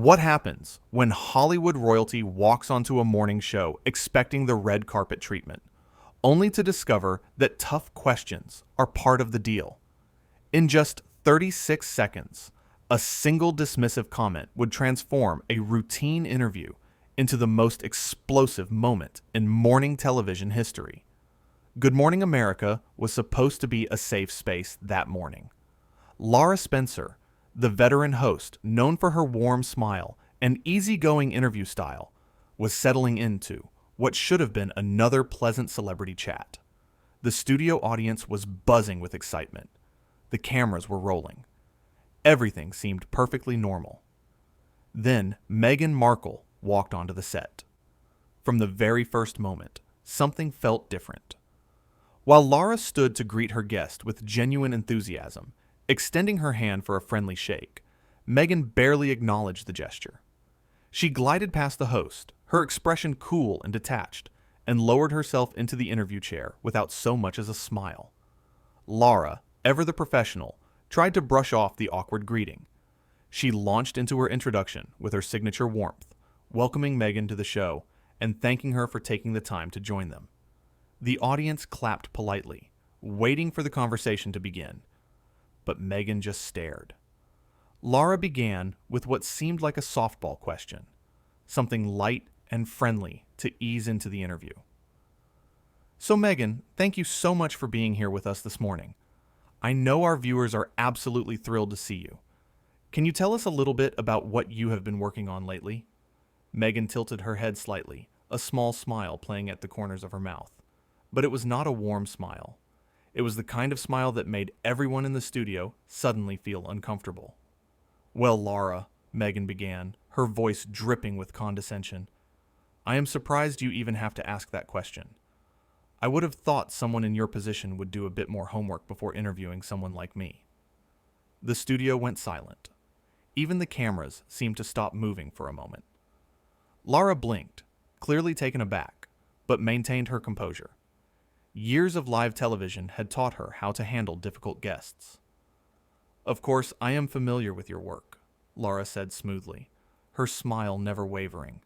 What happens when Hollywood royalty walks onto a morning show expecting the red carpet treatment, only to discover that tough questions are part of the deal? In just 36 seconds, a single dismissive comment would transform a routine interview into the most explosive moment in morning television history. Good Morning America was supposed to be a safe space that morning. Lara Spencer, the veteran host known for her warm smile and easygoing interview style, was settling into what should have been another pleasant celebrity chat. The studio audience was buzzing with excitement. The cameras were rolling. Everything seemed perfectly normal. Then Meghan Markle walked onto the set. From the very first moment, something felt different. While Lara stood to greet her guest with genuine enthusiasm, extending her hand for a friendly shake, Meghan barely acknowledged the gesture. She glided past the host, her expression cool and detached, and lowered herself into the interview chair without so much as a smile. Lara, ever the professional, tried to brush off the awkward greeting. She launched into her introduction with her signature warmth, welcoming Meghan to the show and thanking her for taking the time to join them. The audience clapped politely, waiting for the conversation to begin, but Meghan just stared. Lara began with what seemed like a softball question, something light and friendly to ease into the interview. So Meghan, thank you so much for being here with us this morning. I know our viewers are absolutely thrilled to see you. Can you tell us a little bit about what you have been working on lately? Meghan tilted her head slightly, a small smile playing at the corners of her mouth. But it was not a warm smile. It was the kind of smile that made everyone in the studio suddenly feel uncomfortable. Well, Lara, Meghan began, her voice dripping with condescension, I am surprised you even have to ask that question. I would have thought someone in your position would do a bit more homework before interviewing someone like me. The studio went silent. Even the cameras seemed to stop moving for a moment. Lara blinked, clearly taken aback, but maintained her composure. Years of live television had taught her how to handle difficult guests. Of course, I am familiar with your work, Lara said smoothly, her smile never wavering.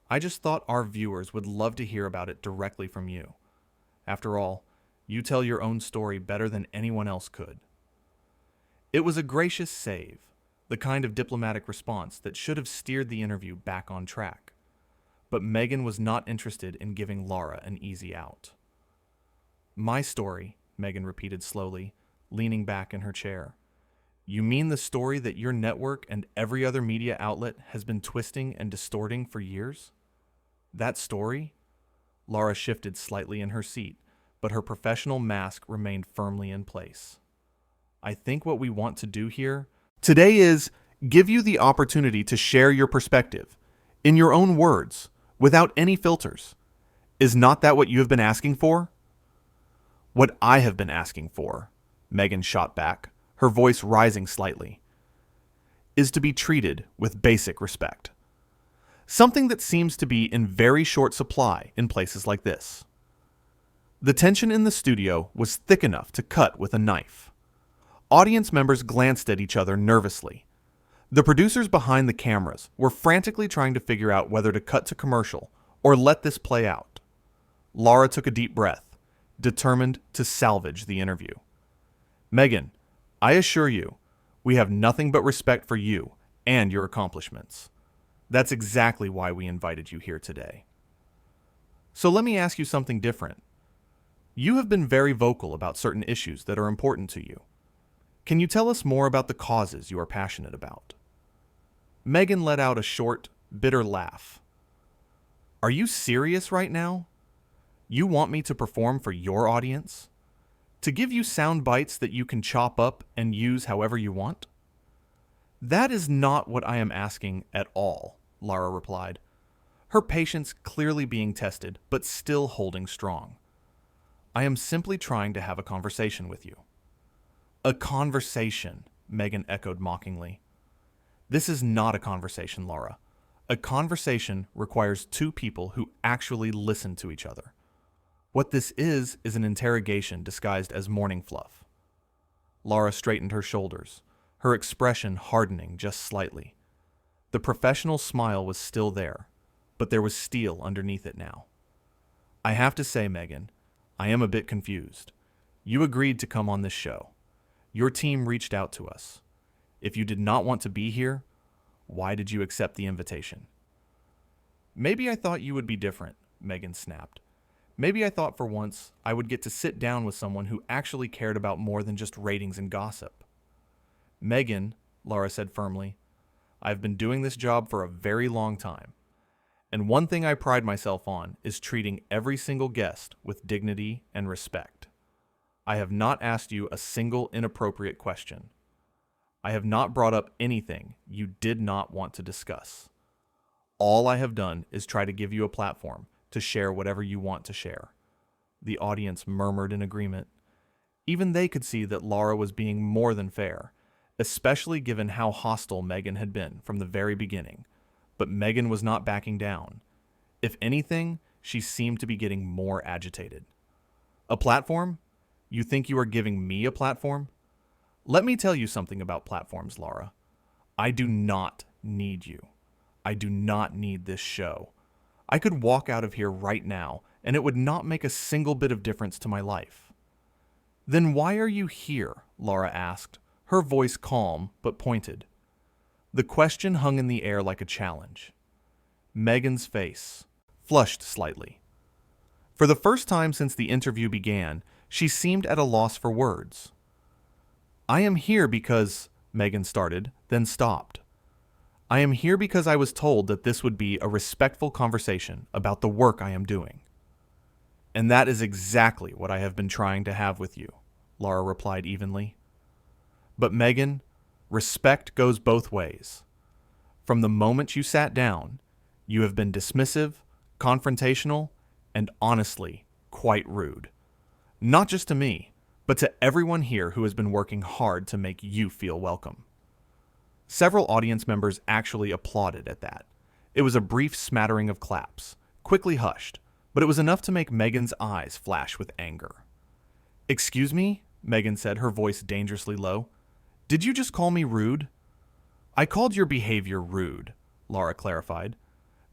I just thought our viewers would love to hear about it directly from you. After all, you tell your own story better than anyone else could. It was a gracious save, the kind of diplomatic response that should have steered the interview back on track. But Meghan was not interested in giving Lara an easy out. My story, Meghan repeated slowly, leaning back in her chair. You mean the story that your network and every other media outlet has been twisting and distorting for years? That story? Lara shifted slightly in her seat, but her professional mask remained firmly in place. I think what we want to do here today is give you the opportunity to share your perspective, in your own words, without any filters. Is not that what you have been asking for? What I have been asking for, Meghan shot back, her voice rising slightly, is to be treated with basic respect. Something that seems to be in very short supply in places like this. The tension in the studio was thick enough to cut with a knife. Audience members glanced at each other nervously. The producers behind the cameras were frantically trying to figure out whether to cut to commercial or let this play out. Lara took a deep breath, determined to salvage the interview. Meghan, I assure you, we have nothing but respect for you and your accomplishments. That's exactly why we invited you here today. So let me ask you something different. You have been very vocal about certain issues that are important to you. Can you tell us more about the causes you are passionate about? Meghan let out a short, bitter laugh. Are you serious right now? You want me to perform for your audience? To give you sound bites that you can chop up and use however you want? That is not what I am asking at all, Lara replied, her patience clearly being tested but still holding strong. I am simply trying to have a conversation with you. A conversation, Meghan echoed mockingly. This is not a conversation, Lara. A conversation requires two people who actually listen to each other. What this is an interrogation disguised as morning fluff. Lara straightened her shoulders, her expression hardening just slightly. The professional smile was still there, but there was steel underneath it now. I have to say, Meghan, I am a bit confused. You agreed to come on this show. Your team reached out to us. If you did not want to be here, why did you accept the invitation? Maybe I thought you would be different, Meghan snapped. Maybe I thought for once I would get to sit down with someone who actually cared about more than just ratings and gossip. Meghan, Lara said firmly, I've been doing this job for a very long time. And one thing I pride myself on is treating every single guest with dignity and respect. I have not asked you a single inappropriate question. I have not brought up anything you did not want to discuss. All I have done is try to give you a platform to share whatever you want to share. The audience murmured in agreement. Even they could see that Lara was being more than fair, especially given how hostile Meghan had been from the very beginning. But Meghan was not backing down. If anything, she seemed to be getting more agitated. A platform? You think you are giving me a platform? Let me tell you something about platforms, Lara. I do not need you. I do not need this show. I could walk out of here right now, and it would not make a single bit of difference to my life. Then why are you here? Lara asked, her voice calm but pointed. The question hung in the air like a challenge. Meghan's face flushed slightly. For the first time since the interview began, she seemed at a loss for words. I am here because, Meghan started, then stopped. I am here because I was told that this would be a respectful conversation about the work I am doing. And that is exactly what I have been trying to have with you, Lara replied evenly. But Meghan, respect goes both ways. From the moment you sat down, you have been dismissive, confrontational, and honestly, quite rude. Not just to me, but to everyone here who has been working hard to make you feel welcome. Several audience members actually applauded at that. It was a brief smattering of claps, quickly hushed, but it was enough to make Meghan's eyes flash with anger. Excuse me? Meghan said, her voice dangerously low. Did you just call me rude? I called your behavior rude, Lara clarified.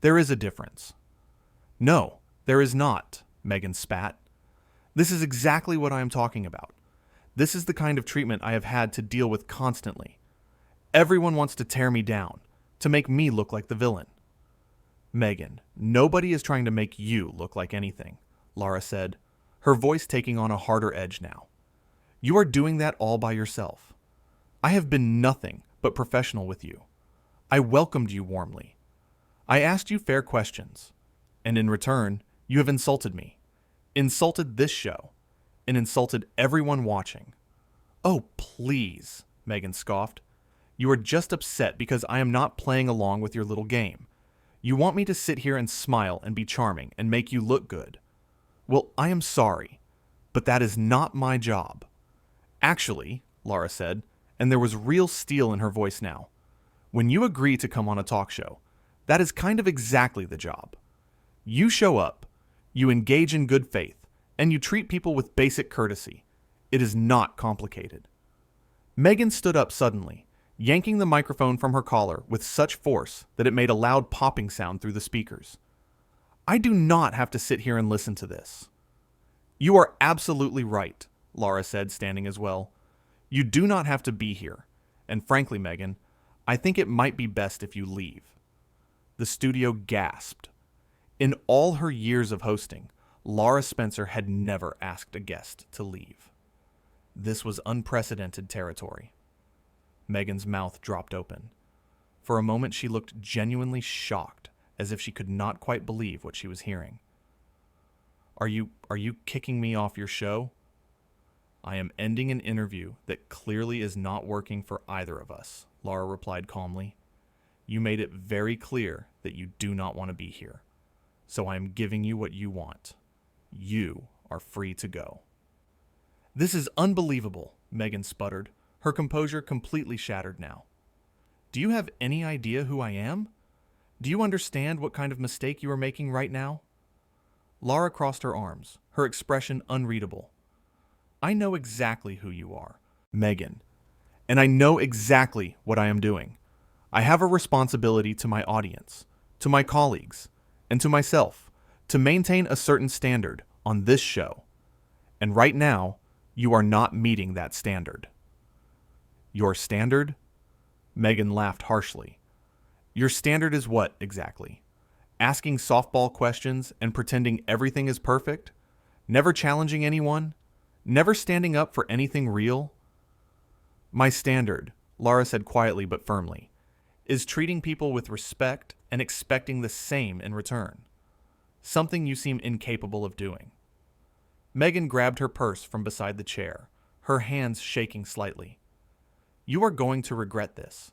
There is a difference. No, there is not, Meghan spat. This is exactly what I am talking about. This is the kind of treatment I have had to deal with constantly. Everyone wants to tear me down, to make me look like the villain. Meghan, nobody is trying to make you look like anything, Lara said, her voice taking on a harder edge now. You are doing that all by yourself. I have been nothing but professional with you. I welcomed you warmly. I asked you fair questions, and in return, you have insulted me, insulted this show, and insulted everyone watching. Oh, please, Meghan scoffed. You are just upset because I am not playing along with your little game. You want me to sit here and smile and be charming and make you look good. Well, I am sorry, but that is not my job. Actually, Lara said, and there was real steel in her voice now, when you agree to come on a talk show, that is kind of exactly the job. You show up, you engage in good faith, and you treat people with basic courtesy. It is not complicated. Meghan stood up suddenly, yanking the microphone from her collar with such force that it made a loud popping sound through the speakers. I do not have to sit here and listen to this. You are absolutely right, Lara said, standing as well. You do not have to be here, and frankly, Meghan, I think it might be best if you leave. The studio gasped. In all her years of hosting, Lara Spencer had never asked a guest to leave. This was unprecedented territory. Meghan's mouth dropped open. For a moment she looked genuinely shocked, as if she could not quite believe what she was hearing. Are you kicking me off your show? I am ending an interview that clearly is not working for either of us, Lara replied calmly. You made it very clear that you do not want to be here. So I am giving you what you want. You are free to go. This is unbelievable, Meghan sputtered, her composure completely shattered now. Do you have any idea who I am? Do you understand what kind of mistake you are making right now? Lara crossed her arms, her expression unreadable. I know exactly who you are, Meghan, and I know exactly what I am doing. I have a responsibility to my audience, to my colleagues, and to myself to maintain a certain standard on this show. And right now, you are not meeting that standard. Your standard? Meghan laughed harshly. Your standard is what, exactly? Asking softball questions and pretending everything is perfect? Never challenging anyone? Never standing up for anything real? My standard, Lara said quietly but firmly, is treating people with respect and expecting the same in return. Something you seem incapable of doing. Meghan grabbed her purse from beside the chair, her hands shaking slightly. You are going to regret this.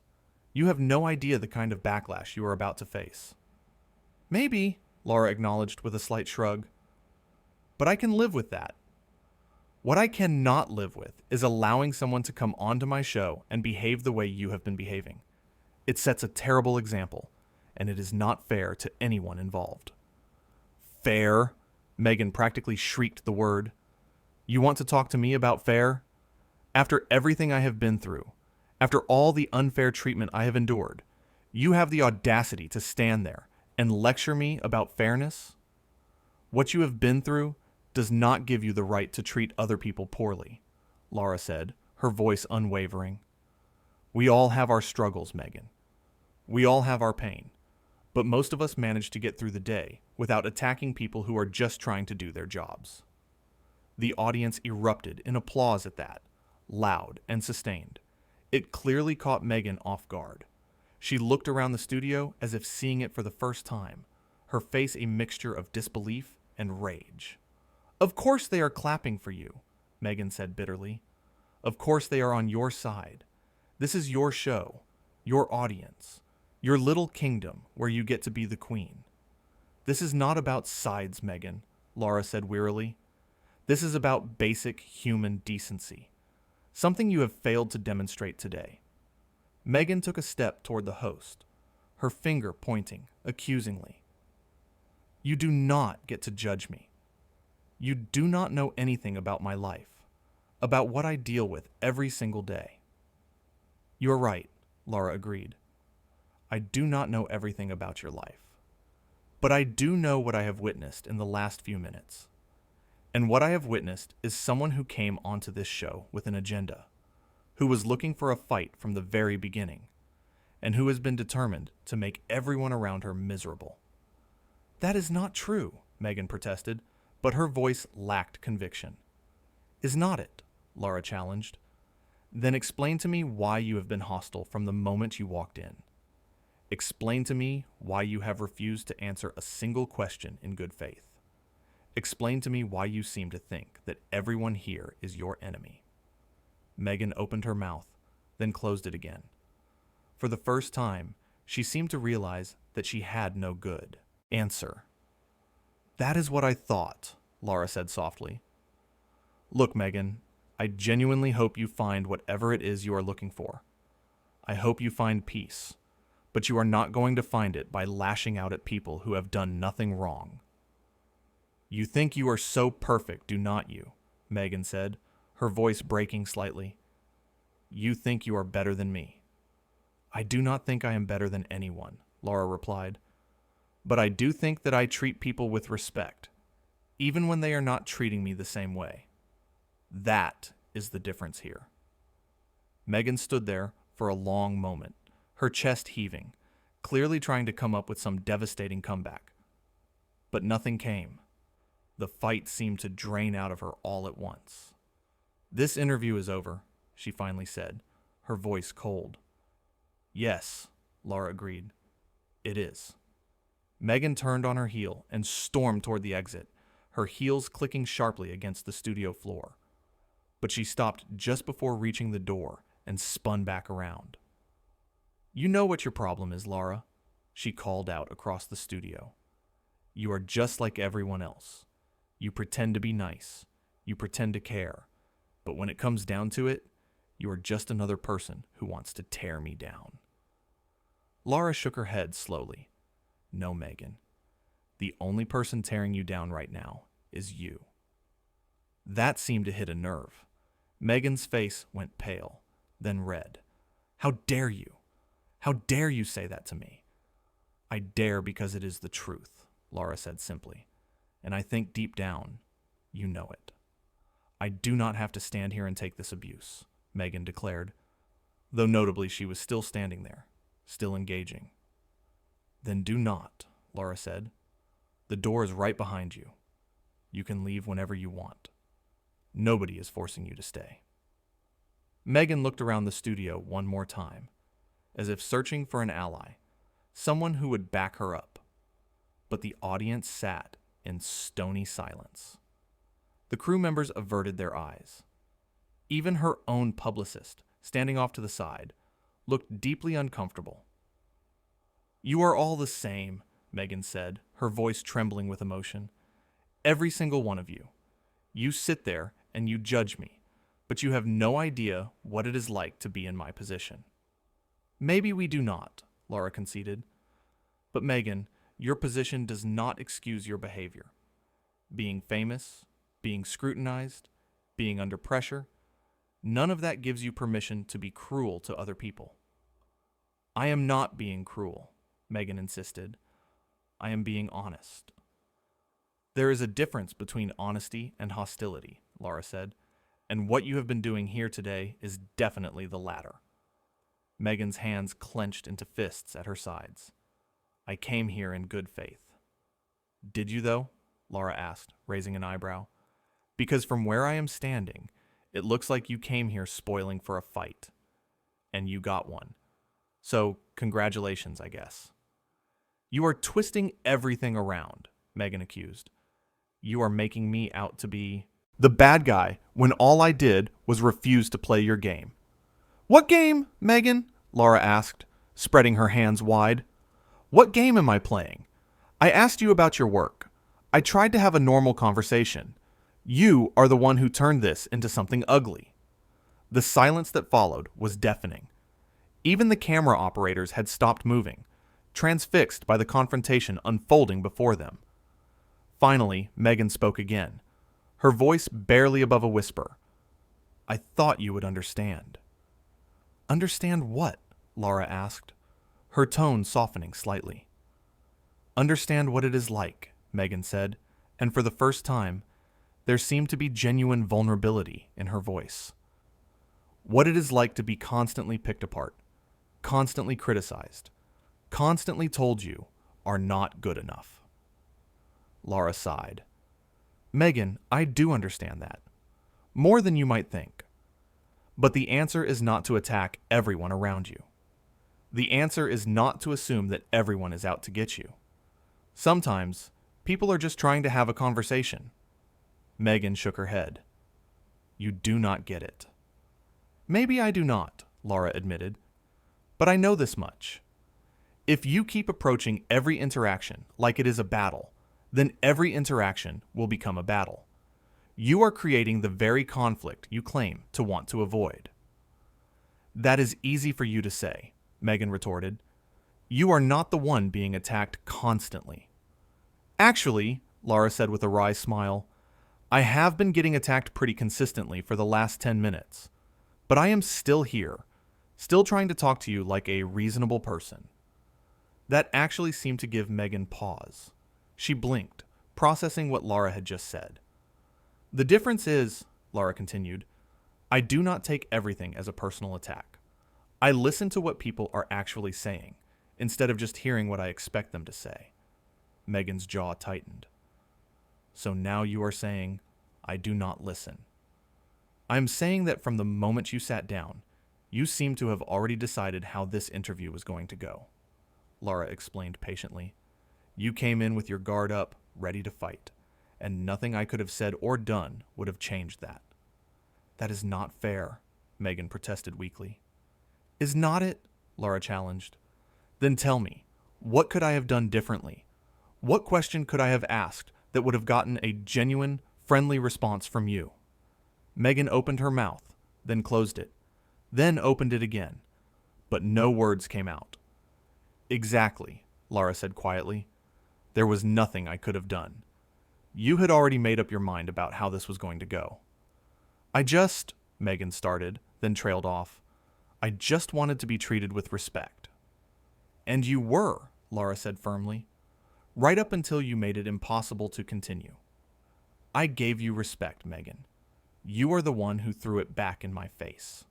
You have no idea the kind of backlash you are about to face. Maybe, Lara acknowledged with a slight shrug. But I can live with that. What I cannot live with is allowing someone to come onto my show and behave the way you have been behaving. It sets a terrible example, and it is not fair to anyone involved. Fair? Meghan practically shrieked the word. You want to talk to me about fair? After everything I have been through, after all the unfair treatment I have endured, you have the audacity to stand there and lecture me about fairness? What you have been through does not give you the right to treat other people poorly, Lara said, her voice unwavering. We all have our struggles, Meghan. We all have our pain, but most of us manage to get through the day without attacking people who are just trying to do their jobs. The audience erupted in applause at that, loud and sustained. It clearly caught Meghan off guard. She looked around the studio as if seeing it for the first time, her face a mixture of disbelief and rage. Of course they are clapping for you, Meghan said bitterly. Of course they are on your side. This is your show, your audience, your little kingdom where you get to be the queen. This is not about sides, Meghan, Lara said wearily. This is about basic human decency, something you have failed to demonstrate today. Meghan took a step toward the host, her finger pointing accusingly. You do not get to judge me. You do not know anything about my life, about what I deal with every single day. You are right, Lara agreed. I do not know everything about your life, but I do know what I have witnessed in the last few minutes. And what I have witnessed is someone who came onto this show with an agenda, who was looking for a fight from the very beginning, and who has been determined to make everyone around her miserable. That is not true, Meghan protested, but her voice lacked conviction. Is not it? Lara challenged. Then explain to me why you have been hostile from the moment you walked in. Explain to me why you have refused to answer a single question in good faith. Explain to me why you seem to think that everyone here is your enemy. Meghan opened her mouth, then closed it again. For the first time, she seemed to realize that she had no good answer. That is what I thought, Lara said softly. Look, Meghan, I genuinely hope you find whatever it is you are looking for. I hope you find peace, but you are not going to find it by lashing out at people who have done nothing wrong. You think you are so perfect, do not you? Meghan said, her voice breaking slightly. You think you are better than me. I do not think I am better than anyone, Lara replied. But I do think that I treat people with respect, even when they are not treating me the same way. That is the difference here. Meghan stood there for a long moment, her chest heaving, clearly trying to come up with some devastating comeback. But nothing came. The fight seemed to drain out of her all at once. This interview is over, she finally said, her voice cold. Yes, Lara agreed. It is. Meghan turned on her heel and stormed toward the exit, her heels clicking sharply against the studio floor. But she stopped just before reaching the door and spun back around. You know what your problem is, Lara, she called out across the studio. You are just like everyone else. You pretend to be nice. You pretend to care. But when it comes down to it, you are just another person who wants to tear me down. Lara shook her head slowly. No, Meghan. The only person tearing you down right now is you. That seemed to hit a nerve. Meghan's face went pale, then red. How dare you? How dare you say that to me? I dare because it is the truth, Lara said simply. And I think deep down, you know it. I do not have to stand here and take this abuse, Meghan declared, though notably she was still standing there, still engaging. Then do not, Lara said. The door is right behind you. You can leave whenever you want. Nobody is forcing you to stay. Meghan looked around the studio one more time, as if searching for an ally, someone who would back her up. But the audience sat in stony silence. The crew members averted their eyes. Even her own publicist, standing off to the side, looked deeply uncomfortable. You are all the same, Meghan said, her voice trembling with emotion. Every single one of you. You sit there and you judge me, but you have no idea what it is like to be in my position. Maybe we do not, Lara conceded. But Meghan, your position does not excuse your behavior. Being famous, being scrutinized, being under pressure, none of that gives you permission to be cruel to other people. I am not being cruel, Meghan insisted. I am being honest. There is a difference between honesty and hostility, Lara said, and what you have been doing here today is definitely the latter. Meghan's hands clenched into fists at her sides. I came here in good faith. Did you, though? Lara asked, raising an eyebrow. Because from where I am standing, it looks like you came here spoiling for a fight. And you got one. So, congratulations, I guess. You are twisting everything around, Meghan accused. You are making me out to be the bad guy when all I did was refuse to play your game. What game, Meghan? Lara asked, spreading her hands wide. What game am I playing? I asked you about your work. I tried to have a normal conversation. You are the one who turned this into something ugly. The silence that followed was deafening. Even the camera operators had stopped moving, transfixed by the confrontation unfolding before them. Finally, Meghan spoke again, her voice barely above a whisper. I thought you would understand. Understand what? Lara asked, her tone softening slightly. Understand what it is like, Meghan said, and for the first time, there seemed to be genuine vulnerability in her voice. What it is like to be constantly picked apart, constantly criticized, constantly told you are not good enough. Lara sighed. Meghan, I do understand that. More than you might think. But the answer is not to attack everyone around you. The answer is not to assume that everyone is out to get you. Sometimes, people are just trying to have a conversation. Meghan shook her head. You do not get it. Maybe I do not, Lara admitted. But I know this much. If you keep approaching every interaction like it is a battle, then every interaction will become a battle. You are creating the very conflict you claim to want to avoid. That is easy for you to say, Meghan retorted. You are not the one being attacked constantly. Actually, Lara said with a wry smile, I have been getting attacked pretty consistently for the last 10 minutes. But I am still here, still trying to talk to you like a reasonable person. That actually seemed to give Meghan pause. She blinked, processing what Lara had just said. The difference is, Lara continued, I do not take everything as a personal attack. I listen to what people are actually saying, instead of just hearing what I expect them to say. Meghan's jaw tightened. So now you are saying, I do not listen. I am saying that from the moment you sat down, you seem to have already decided how this interview was going to go. Lara explained patiently. You came in with your guard up, ready to fight, and nothing I could have said or done would have changed that. That is not fair, Meghan protested weakly. Is not it? Lara challenged. Then tell me, what could I have done differently? What question could I have asked that would have gotten a genuine, friendly response from you? Meghan opened her mouth, then closed it, then opened it again, but no words came out. Exactly, Lara said quietly. There was nothing I could have done. You had already made up your mind about how this was going to go. Meghan started, then trailed off. I just wanted to be treated with respect, And you were, Lara said firmly, right up until you made it impossible to continue. I gave you respect, Meghan. You are the one who threw it back in my face.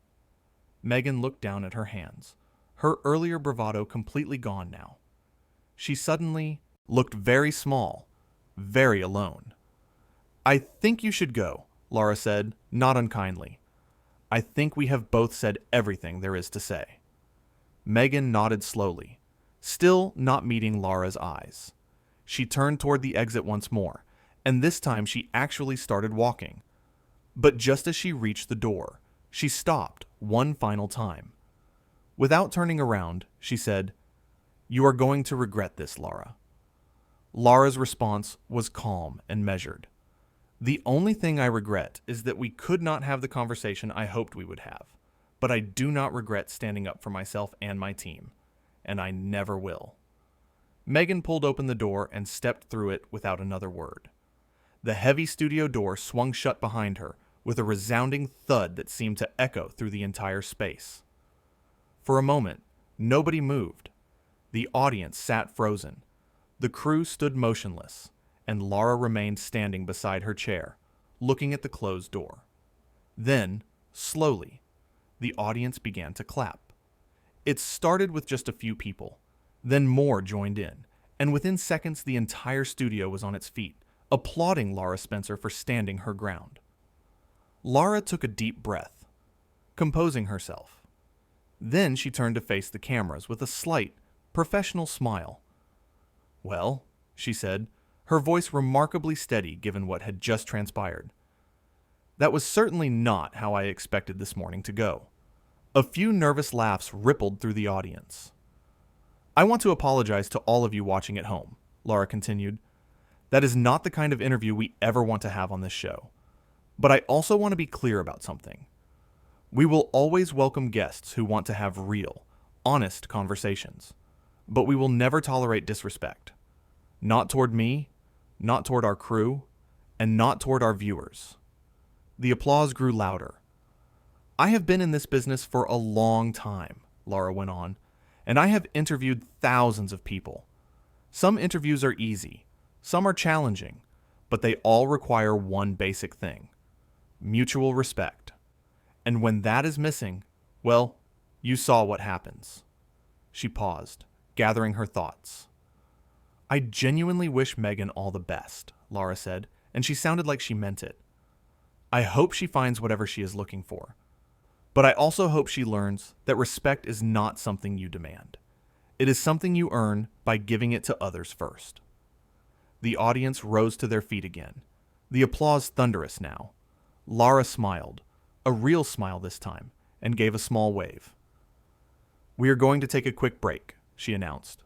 Meghan looked down at her hands, her earlier bravado completely gone now. She suddenly looked very small, very alone. I think you should go, Lara said, not unkindly. I think we have both said everything there is to say. Meghan nodded slowly, still not meeting Lara's eyes. She turned toward the exit once more, and this time she actually started walking. But just as she reached the door, she stopped one final time. Without turning around, she said, "You are going to regret this, Lara." Lara's response was calm and measured. "The only thing I regret is that we could not have the conversation I hoped we would have, but I do not regret standing up for myself and my team, and I never will." Meghan pulled open the door and stepped through it without another word. The heavy studio door swung shut behind her with a resounding thud that seemed to echo through the entire space. For a moment, nobody moved. The audience sat frozen. The crew stood motionless, and Lara remained standing beside her chair, looking at the closed door. Then, slowly, the audience began to clap. It started with just a few people. Then more joined in, and within seconds the entire studio was on its feet, applauding Lara Spencer for standing her ground. Lara took a deep breath, composing herself. Then she turned to face the cameras with a slight, professional smile. "Well," she said, her voice remarkably steady given what had just transpired. "That was certainly not how I expected this morning to go." A few nervous laughs rippled through the audience. "I want to apologize to all of you watching at home," Lara continued. "That is not the kind of interview we ever want to have on this show. But I also want to be clear about something. We will always welcome guests who want to have real, honest conversations. But we will never tolerate disrespect. Not toward me, not toward our crew, and not toward our viewers." The applause grew louder. "I have been in this business for a long time," Lara went on, "and I have interviewed thousands of people. Some interviews are easy, some are challenging, but they all require one basic thing: mutual respect. And when that is missing, well, you saw what happens." She paused, gathering her thoughts. "I genuinely wish Meghan all the best," Lara said, and she sounded like she meant it. "I hope she finds whatever she is looking for. But I also hope she learns that respect is not something you demand. It is something you earn by giving it to others first." The audience rose to their feet again, the applause thunderous now. Lara smiled, a real smile this time, and gave a small wave. "We are going to take a quick break," she announced.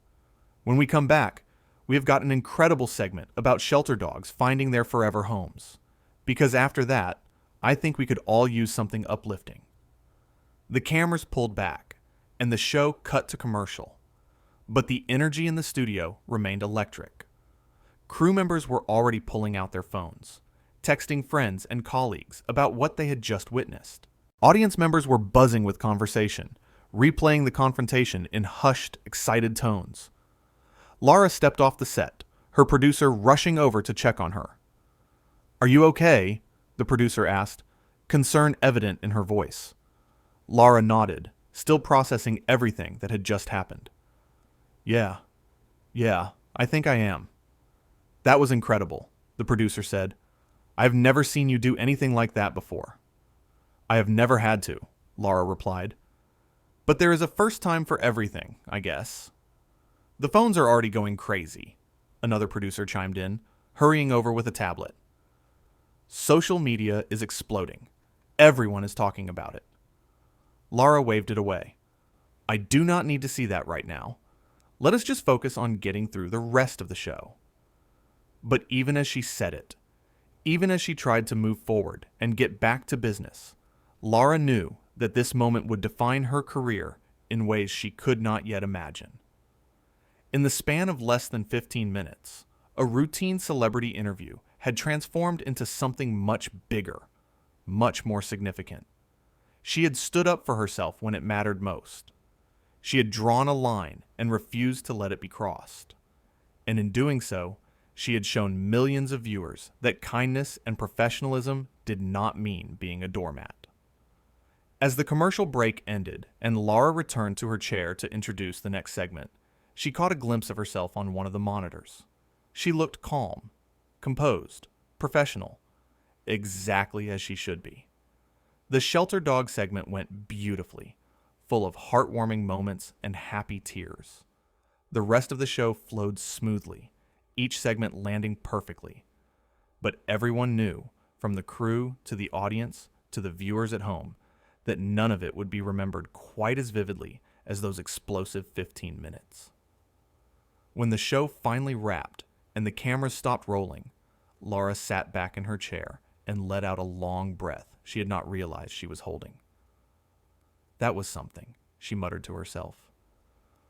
"When we come back, we have got an incredible segment about shelter dogs finding their forever homes. Because after that, I think we could all use something uplifting." The cameras pulled back, and the show cut to commercial. But the energy in the studio remained electric. Crew members were already pulling out their phones, texting friends and colleagues about what they had just witnessed. Audience members were buzzing with conversation, replaying the confrontation in hushed, excited tones. Lara stepped off the set, her producer rushing over to check on her. "Are you okay?" the producer asked, concern evident in her voice. Lara nodded, still processing everything that had just happened. Yeah, I think I am." "That was incredible," the producer said. "I have never seen you do anything like that before." "I have never had to," Lara replied. "But there is a first time for everything, I guess." "The phones are already going crazy," another producer chimed in, hurrying over with a tablet. "Social media is exploding. Everyone is talking about it." Lara waved it away. "I do not need to see that right now. Let us just focus on getting through the rest of the show." But even as she said it, even as she tried to move forward and get back to business, Lara knew that this moment would define her career in ways she could not yet imagine. In the span of less than 15 minutes, a routine celebrity interview had transformed into something much bigger, much more significant. She had stood up for herself when it mattered most. She had drawn a line and refused to let it be crossed. And in doing so, she had shown millions of viewers that kindness and professionalism did not mean being a doormat. As the commercial break ended and Lara returned to her chair to introduce the next segment, she caught a glimpse of herself on one of the monitors. She looked calm, composed, professional, exactly as she should be. The shelter dog segment went beautifully, full of heartwarming moments and happy tears. The rest of the show flowed smoothly, each segment landing perfectly. But everyone knew, from the crew to the audience to the viewers at home, that none of it would be remembered quite as vividly as those explosive 15 minutes. When the show finally wrapped and the cameras stopped rolling, Lara sat back in her chair and let out a long breath she had not realized she was holding. That was something, she muttered to herself.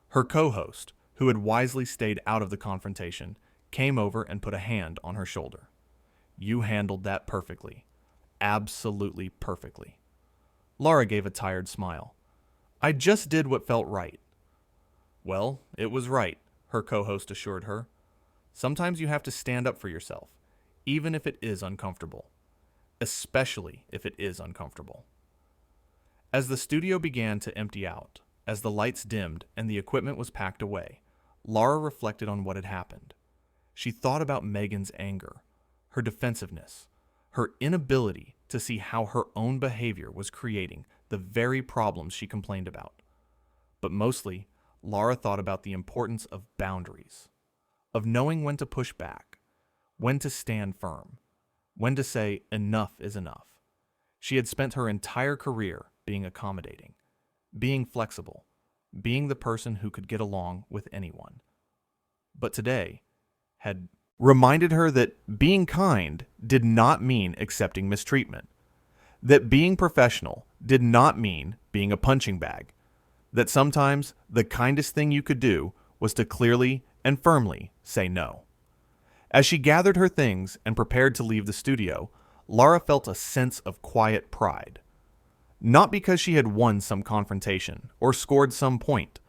Her co-host, who had wisely stayed out of the confrontation, came over and put a hand on her shoulder. You handled that perfectly. Absolutely perfectly. Lara gave a tired smile. I just did what felt right. Well, it was right, her co-host assured her. Sometimes you have to stand up for yourself, even if it is uncomfortable. Especially if it is uncomfortable. As the studio began to empty out, as the lights dimmed and the equipment was packed away, Lara reflected on what had happened. She thought about Meghan's anger, her defensiveness, her inability to see how her own behavior was creating the very problems she complained about. But mostly, Lara thought about the importance of boundaries, of knowing when to push back, when to stand firm, when to say enough is enough. She had spent her entire career being accommodating, being flexible, being the person who could get along with anyone. But today had reminded her that being kind did not mean accepting mistreatment, that being professional did not mean being a punching bag, that sometimes the kindest thing you could do was to clearly and firmly say no. As she gathered her things and prepared to leave the studio, Lara felt a sense of quiet pride. Not because she had won some confrontation or scored some point,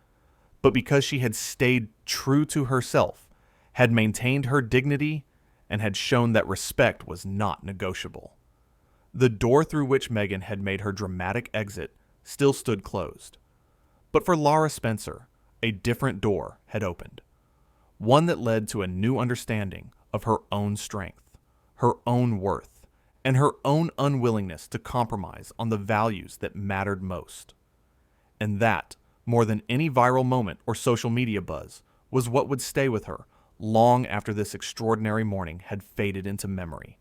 but because she had stayed true to herself, had maintained her dignity, and had shown that respect was not negotiable. The door through which Meghan had made her dramatic exit still stood closed. But for Lara Spencer, a different door had opened. One that led to a new understanding of her own strength, her own worth, and her own unwillingness to compromise on the values that mattered most. And that, more than any viral moment or social media buzz, was what would stay with her long after this extraordinary morning had faded into memory.